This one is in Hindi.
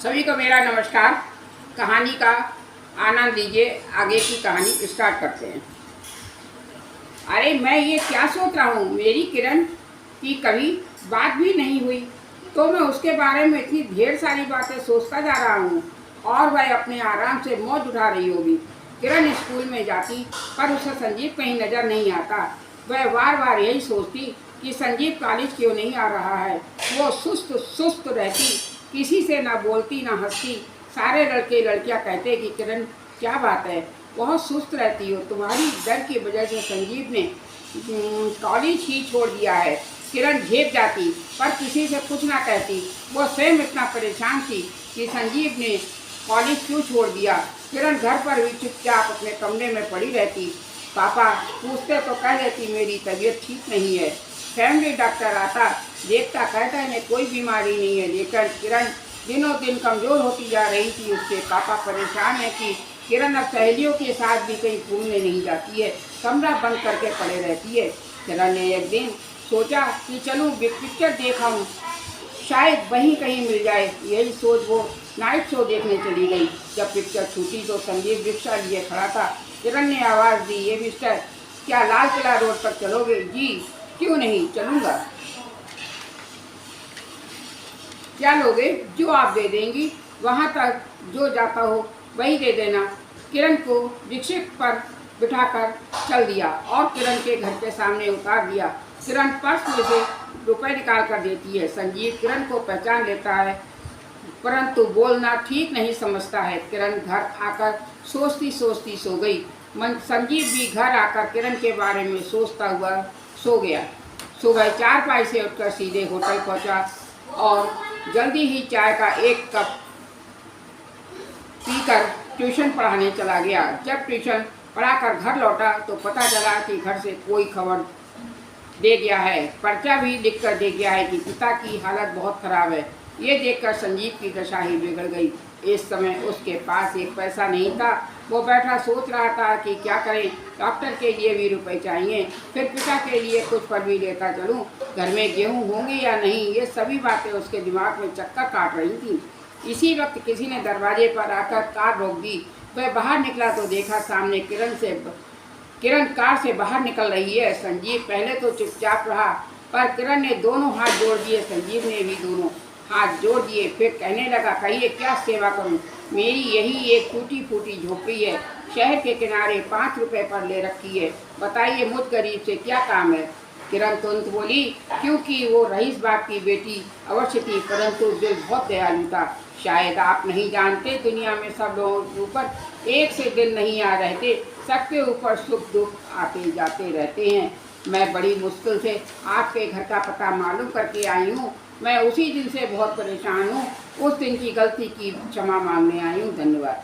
सभी को मेरा नमस्कार। कहानी का आनंद लीजिए। आगे की कहानी स्टार्ट करते हैं। अरे मैं ये क्या सोच रहा हूँ, मेरी किरण की कभी बात भी नहीं हुई, तो मैं उसके बारे में इतनी ढेर सारी बातें सोचता जा रहा हूँ और वह अपने आराम से मौज उठा रही होगी। किरण स्कूल में जाती पर उसे संजीव कहीं नज़र नहीं आता। वह बार बार यही सोचती कि संजीव कॉलेज क्यों नहीं आ रहा है। वो सुस्त सुस्त रहती, किसी से ना बोलती ना हंसती। सारे लड़के लड़कियां कहते कि किरण क्या बात है, बहुत सुस्त रहती हो, तुम्हारी डर की वजह से संजीव ने कॉलेज ही छोड़ दिया है। किरण झेप जाती पर किसी से कुछ ना कहती। वो स्वयं इतना परेशान थी कि संजीव ने कॉलेज क्यों छोड़ दिया। किरण घर पर भी चुपचाप अपने कमरे में पड़ी रहती। पापा पूछते तो कह देती मेरी तबीयत ठीक नहीं है। फैमिली डॉक्टर आता, देखता, कहता इन्हें कोई बीमारी नहीं है। लेकिन किरण दिनों दिन कमज़ोर होती जा रही थी। उसके पापा परेशान है कि किरण अब सहेलियों के साथ भी कहीं घूमने नहीं जाती है, कमरा बंद करके पड़े रहती है। किरण ने एक दिन सोचा कि चलूँ पिक्चर देख आऊँ, शायद वहीं कहीं मिल जाए। यही सोच वो नाइट शो देखने चली गई। जब पिक्चर छूटी तो संजीव रिक्शा लिए खड़ा था। किरण ने आवाज़ दी, ये मिस्टर, क्या लाल किला रोड पर चलोगे? जी, क्यों नहीं, चलूँगा। क्या लोगे? जो आप दे देंगी। वहाँ तक जो जाता हो वही दे देना। किरण को रिक्शे पर बिठाकर चल दिया और किरण के घर के सामने उतार दिया। किरण पर्स में से रुपए निकाल कर देती है। संजीव किरण को पहचान लेता है, परंतु बोलना ठीक नहीं समझता है। किरण घर आकर सोचती सोचती सो गई। संजीव भी घर आकर किरण के बारे में सोचता हुआ सो गया। सुबह 4 से उठकर सीधे होटल पहुंचा और जल्दी ही चाय का एक कप पीकर ट्यूशन पढ़ाने चला गया। जब ट्यूशन पढ़ाकर घर लौटा तो पता चला कि घर से कोई खबर दे गया है, पर्चा भी लिख कर दे गया है कि पिता की हालत बहुत खराब है। ये देखकर संजीव की दशा ही बिगड़ गई। इस समय उसके पास एक पैसा नहीं था। वो बैठा सोच रहा था कि क्या करें। डॉक्टर के लिए भी रुपए चाहिए, फिर पिता के लिए कुछ पर भी लेता चलूं, घर में गेहूं होंगे या नहीं, ये सभी बातें उसके दिमाग में चक्कर काट रही थी। इसी वक्त किसी ने दरवाजे पर आकर कार रोक दी। वह बाहर निकला तो देखा सामने किरण कार से बाहर निकल रही है। संजीव पहले तो चुपचाप रहा, पर किरण ने दोनों हाथ जोड़ दिए। संजीव ने भी दोनों हाथ जोड़ दिए। फिर कहने लगा, कहिए क्या सेवा करूं? मेरी यही एक टूटी फूटी झोपड़ी है, शहर के किनारे 5 रुपए पर ले रखी है। बताइए मुझ गरीब से क्या काम है? किरण तुरंत बोली, क्योंकि वो रईस बाप की बेटी अवश्य थी, परंतु दिल बहुत दयालु था। शायद आप नहीं जानते, दुनिया में सब लोगों के ऊपर एक से दिन नहीं आ रहते, सबके ऊपर सुख दुख आते जाते रहते हैं। मैं बड़ी मुश्किल से आपके घर का पता मालूम करके आई हूँ। मैं उसी दिन से बहुत परेशान हूँ। उस दिन की गलती की क्षमा मांगने आई हूँ। धन्यवाद।